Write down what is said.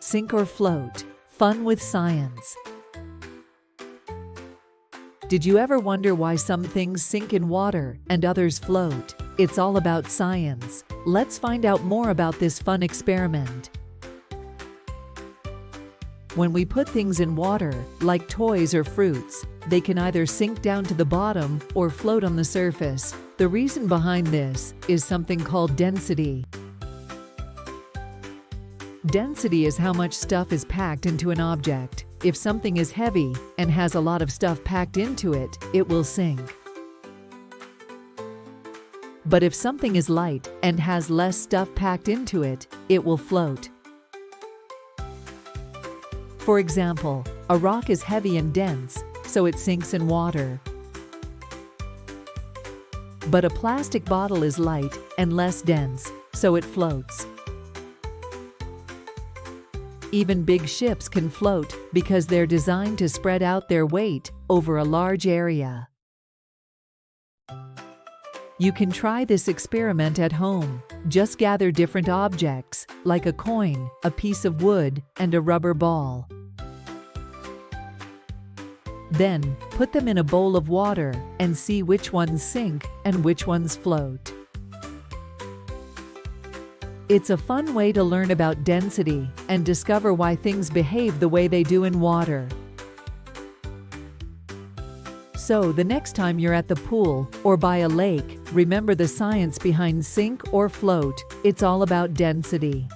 Sink or float? Fun with science. Did you ever wonder why some things sink in water and others float? It's all about science. Let's find out more about this fun experiment. When we put things in water, like toys or fruits, they can either sink down to the bottom or float on the surface. The reason behind this is something called density. Density is how much stuff is packed into an object. If something is heavy and has a lot of stuff packed into it, it will sink. But if something is light and has less stuff packed into it, it will float. For example, a rock is heavy and dense, so it sinks in water. But a plastic bottle is light and less dense, so it floats. Even big ships can float because they're designed to spread out their weight over a large area. You can try this experiment at home. Just gather different objects, like a coin, a piece of wood, and a rubber ball. Then, put them in a bowl of water and see which ones sink and which ones float. It's a fun way to learn about density and discover why things behave the way they do in water. So, the next time you're at the pool or by a lake, remember the science behind sink or float. It's all about density.